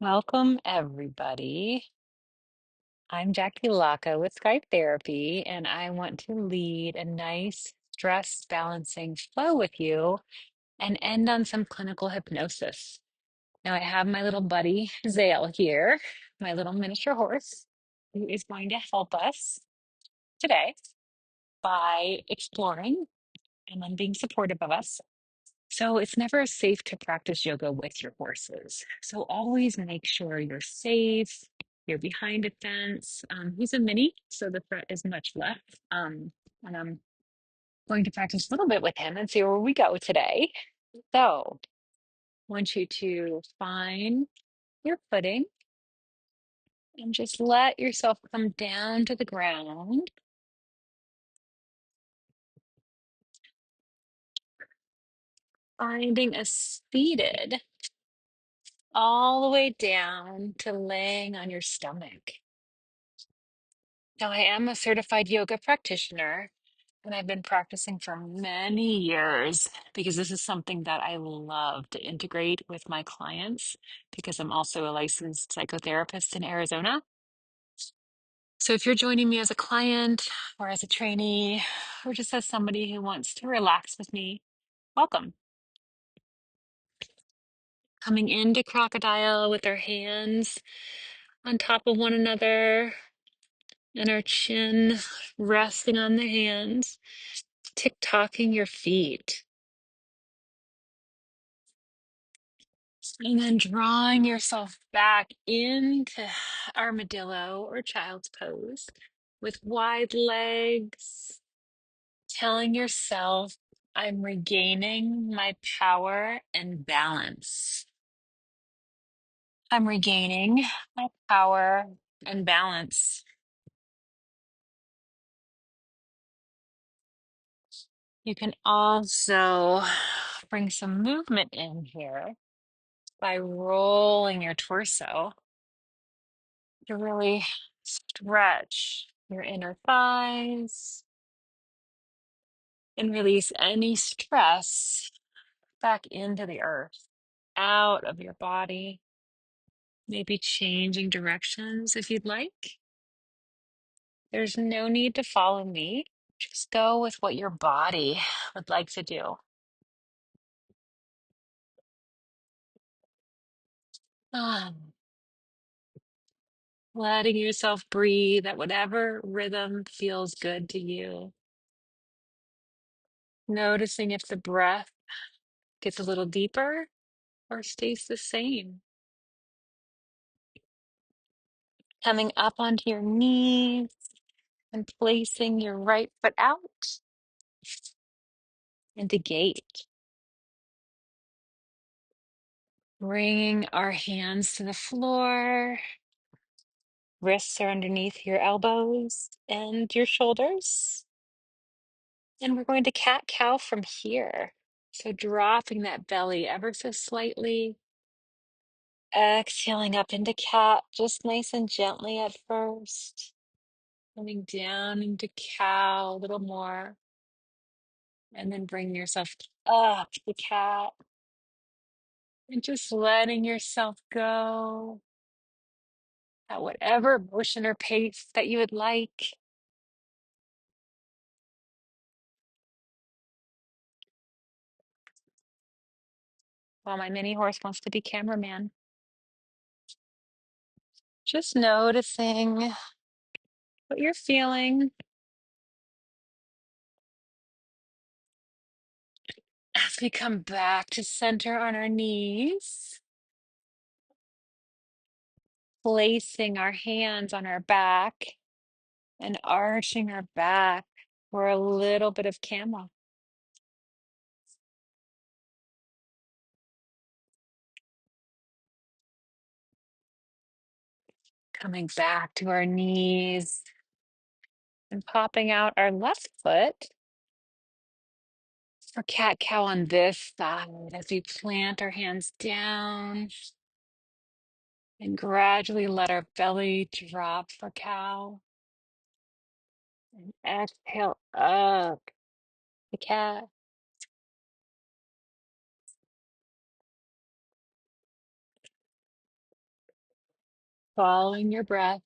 Welcome, everybody. I'm Jackie Laka with Skype Therapy, and I want to lead a nice stress balancing flow with you and end on some clinical hypnosis. Now, I have my little buddy, Zale, here, my little miniature horse, who is going to help us today by exploring and then being supportive of us. So it's never safe to practice yoga with your horses. So always make sure you're safe, you're behind a fence. He's a mini, so the threat is much less. And I'm going to practice a little bit with him and see where we go today. So I want you to find your footing and just let yourself come down to the ground, finding a seated all the way down to laying on your stomach. Now, I am a certified yoga practitioner, and I've been practicing for many years because this is something that I love to integrate with my clients because I'm also a licensed psychotherapist in Arizona. So, if you're joining me as a client or as a trainee or just as somebody who wants to relax with me, welcome. Coming into crocodile with our hands on top of one another and our chin resting on the hands. Tick-tocking your feet. And then drawing yourself back into armadillo or child's pose with wide legs, telling yourself, I'm regaining my power and balance. I'm regaining my power and balance. You can also bring some movement in here by rolling your torso to really stretch your inner thighs and release any stress back into the earth, out of your body, maybe changing directions if you'd like. There's no need to follow me. Just go with what your body would like to do. Um, Letting yourself breathe at whatever rhythm feels good to you. Noticing if the breath gets a little deeper or stays the same. Coming up onto your knees and placing your right foot out into gate. Bringing our hands to the floor. Wrists are underneath your elbows and your shoulders. And we're going to cat cow from here. So dropping that belly ever so slightly. Exhaling up into cat, just nice and gently at first. Coming down into cow a little more. And then bring yourself up to cat. And just letting yourself go at whatever motion or pace that you would like. While my mini horse wants to be cameraman. Just noticing what you're feeling as we come back to center on our knees, placing our hands on our back and arching our back for a little bit of camel. Coming back to our knees and popping out our left foot for cat cow on this side as we plant our hands down and gradually let our belly drop for cow. And exhale up the cat. Following your breath,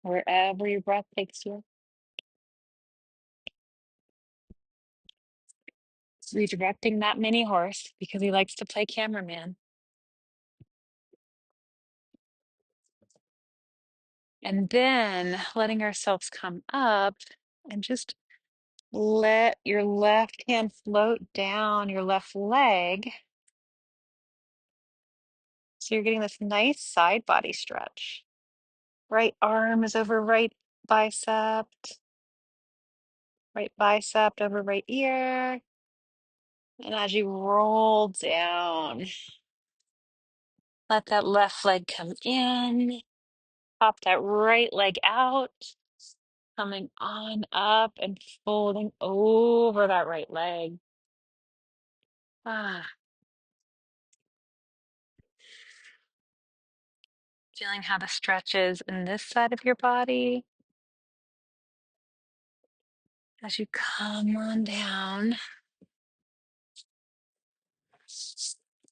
wherever your breath takes you. Redirecting that mini horse because he likes to play cameraman. And then letting ourselves come up and just let your left hand float down your left leg. So you're getting this nice side body stretch. Right arm is over bicep, right bicep over right ear. And as you roll down, let that left leg come in, pop that right leg out, coming on up and folding over that right leg. Ah, feeling how the stretch is in this side of your body as you come on down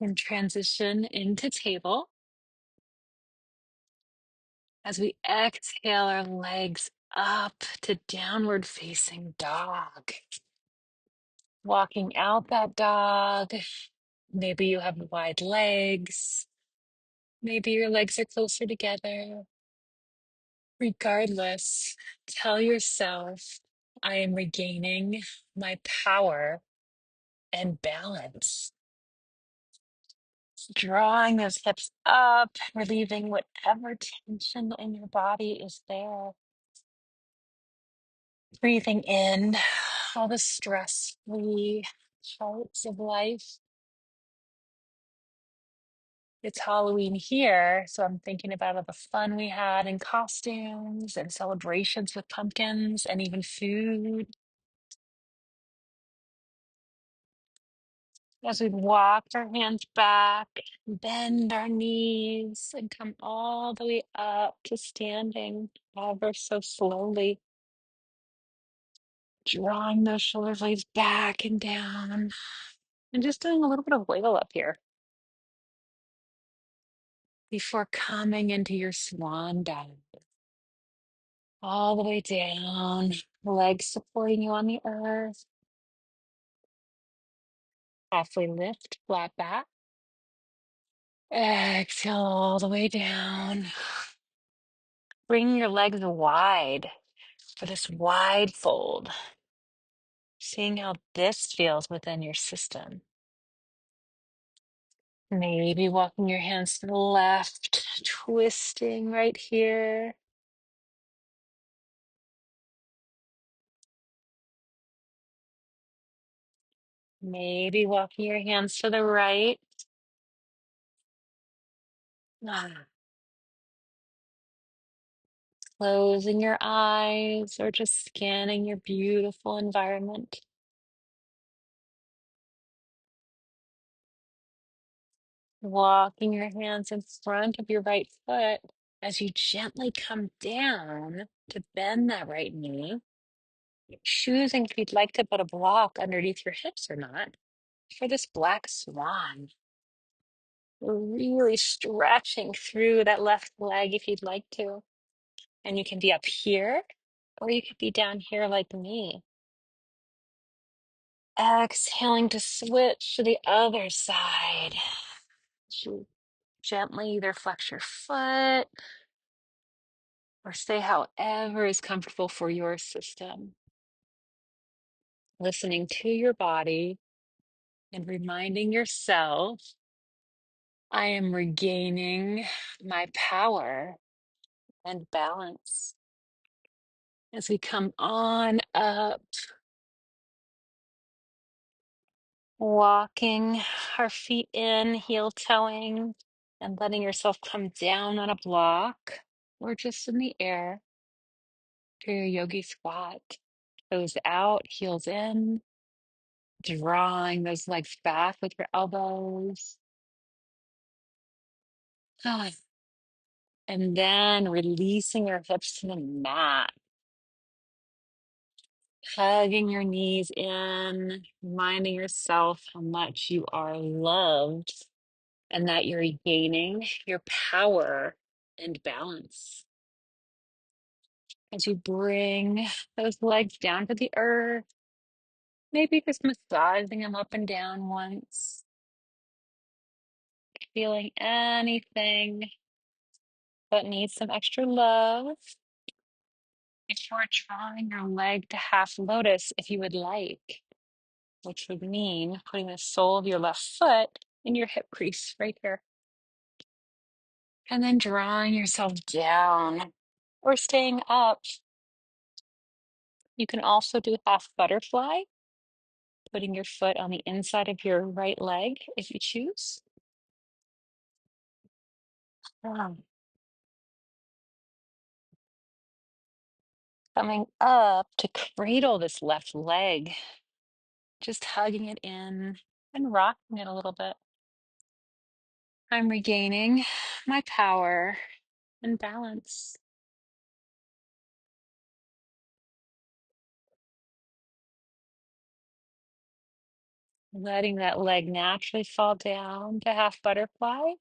and transition into table. As we exhale our legs up to downward facing dog. Walking out that dog. Maybe you have wide legs. Maybe your legs are closer together. Regardless, tell yourself, I am regaining my power and balance. Drawing those hips up, relieving whatever tension in your body is there. Breathing in all the stress-free parts of life. It's Halloween here, so I'm thinking about all the fun we had in costumes and celebrations with pumpkins and even food. As we walk our hands back, bend our knees, and come all the way up to standing ever so slowly. Drawing those shoulder blades back and down, and just doing a little bit of wiggle up here before coming into your swan dive. All the way down, legs supporting you on the earth. Halfway lift, flat back. Exhale all the way down. Bring your legs wide for this wide fold. Seeing how this feels within your system. Maybe walking your hands to the left, twisting right here. Maybe walking your hands to the right. Ah, closing your eyes or just scanning your beautiful environment. Walking your hands in front of your right foot as you gently come down to bend that right knee, choosing if you'd like to put a block underneath your hips or not for this black swan. Really stretching through that left leg if you'd like to. And you can be up here or you could be down here like me. Exhaling to switch to the other side. You gently either flex your foot or stay however is comfortable for your system. Listening to your body and reminding yourself, I am regaining my power and balance. As we come on up, walking our feet in, heel toeing, and letting yourself come down on a block or just in the air to your yogi squat. Toes out, heels in, drawing those legs back with your elbows. Ah, and then releasing your hips to the mat. Hugging your knees in, reminding yourself how much you are loved and that you're regaining your power and balance. As you bring those legs down to the earth, maybe just massaging them up and down once, feeling anything that needs some extra love. Before drawing your leg to half lotus, if you would like, which would mean putting the sole of your left foot in your hip crease right here. And then drawing yourself down or staying up. You can also do half butterfly, putting your foot on the inside of your right leg if you choose. Um, Coming up to cradle this left leg, just hugging it in and rocking it a little bit. I'm regaining my power and balance. Letting that leg naturally fall down to half butterfly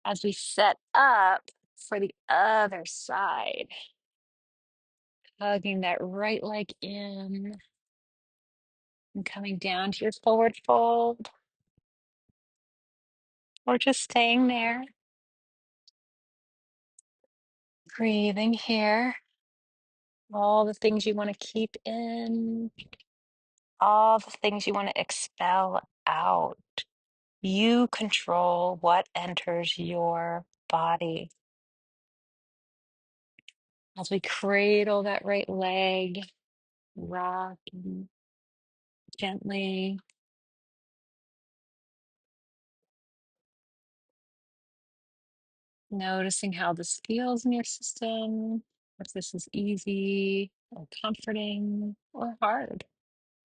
as we set up for the other side. Hugging that right leg in and coming down to your forward fold, or just staying there. Breathing here. All the things you want to keep in, all the things you want to expel out. You control what enters your body. As we cradle that right leg, rocking gently, noticing how this feels in your system, if this is easy or comforting or hard.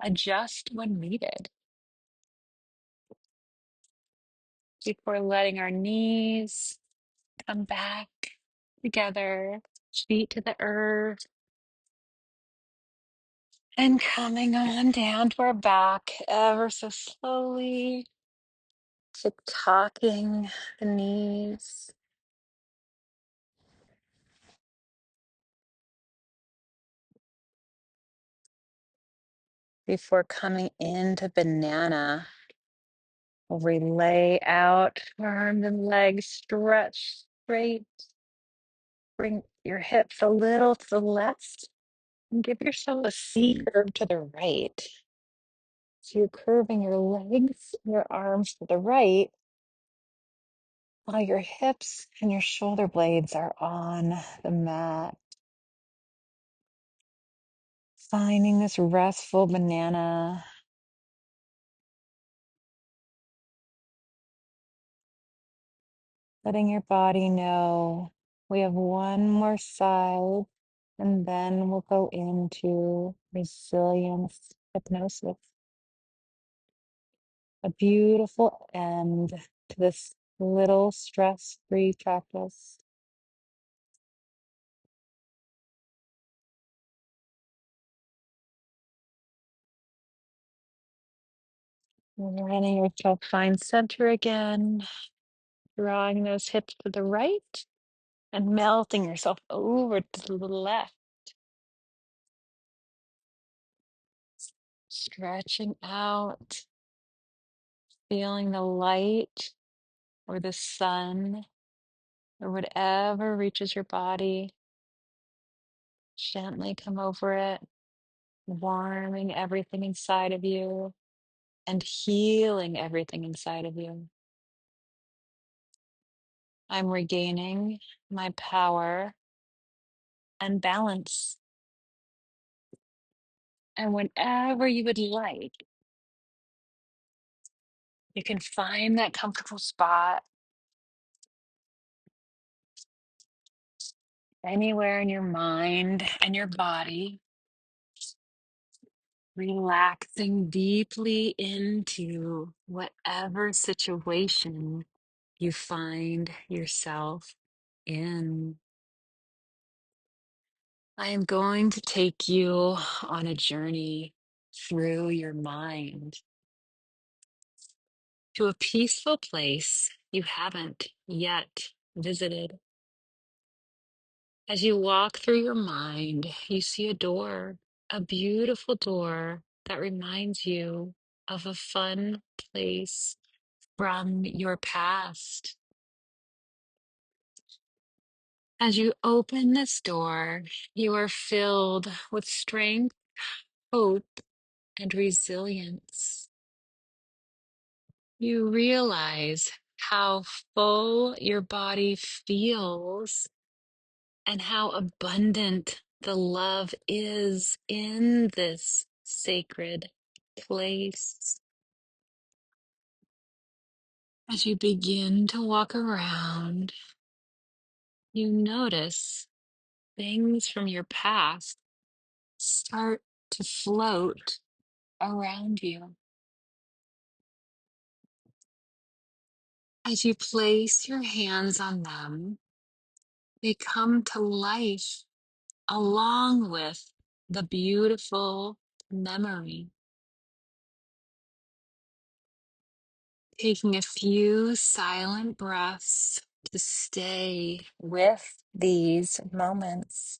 Adjust when needed. Before letting our knees come back together, feet to the earth, and coming on down to our back ever so slowly, tick-tocking the knees. Before coming into banana, we lay out arms and legs, stretch straight. Bring your hips a little to the left and give yourself a C curve to the right. So you're curving your legs, your arms to the right, while your hips and your shoulder blades are on the mat. Finding this restful banana. Letting your body know we have one more side, and then we'll go into resilience hypnosis. A beautiful end to this little stress-free practice. Letting yourself find center again, drawing those hips to the right and melting yourself over to the left. Stretching out, feeling the light or the sun or whatever reaches your body. Gently come over it, warming everything inside of you and healing everything inside of you. I'm regaining my power and balance. And whenever you would like, you can find that comfortable spot anywhere in your mind and your body, relaxing deeply into whatever situation you find yourself in. I am going to take you on a journey through your mind to a peaceful place you haven't yet visited. As you walk through your mind, you see a door, a beautiful door that reminds you of a fun place from your past. As you open this door, you are filled with strength, hope, and resilience. You realize how full your body feels and how abundant the love is in this sacred place. As you begin to walk around, you notice things from your past start to float around you. As you place your hands on them, they come to life along with the beautiful memory. Taking a few silent breaths to stay with these moments.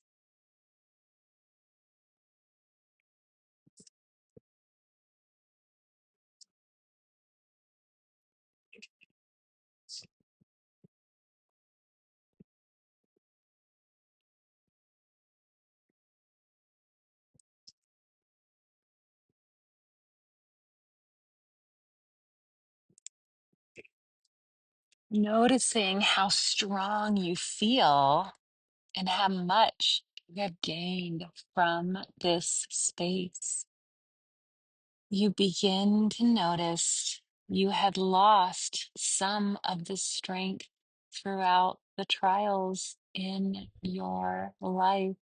Noticing how strong you feel and how much you have gained from this space. You begin to notice you had lost some of the strength throughout the trials in your life.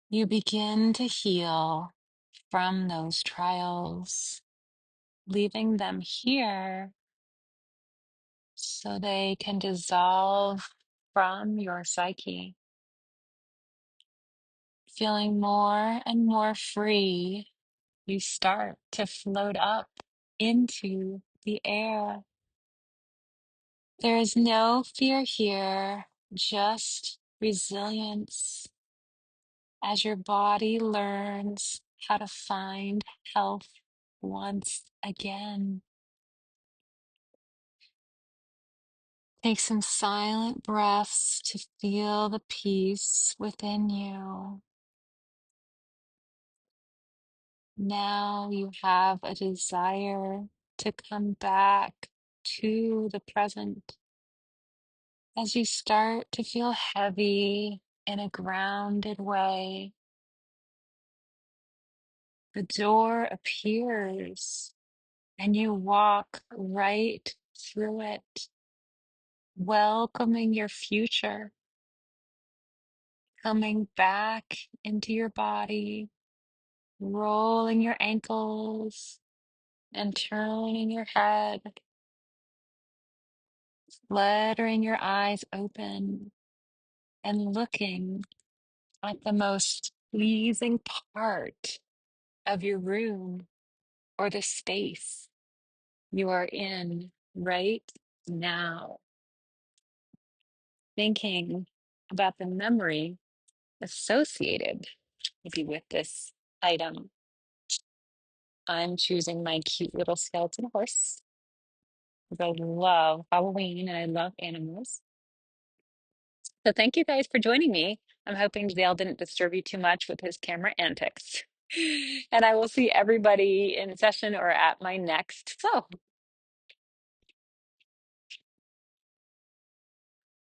You begin to heal from those trials, leaving them here so they can dissolve from your psyche. Feeling more and more free, you start to float up into the air. There is no fear here, just resilience as your body learns how to find health once again. Take some silent breaths to feel the peace within you. Now you have a desire to come back to the present as you start to feel heavy in a grounded way. The door appears and you walk right through it, welcoming your future, coming back into your body, rolling your ankles and turning your head, fluttering your eyes open and looking at the most pleasing part of your room or the space you are in right now, thinking about the memory associated maybe with this item. I'm choosing my cute little skeleton horse because I love Halloween and I love animals. So thank you guys for joining me. I'm hoping Dale didn't disturb you too much with his camera antics. And I will see everybody in session or at my next flow.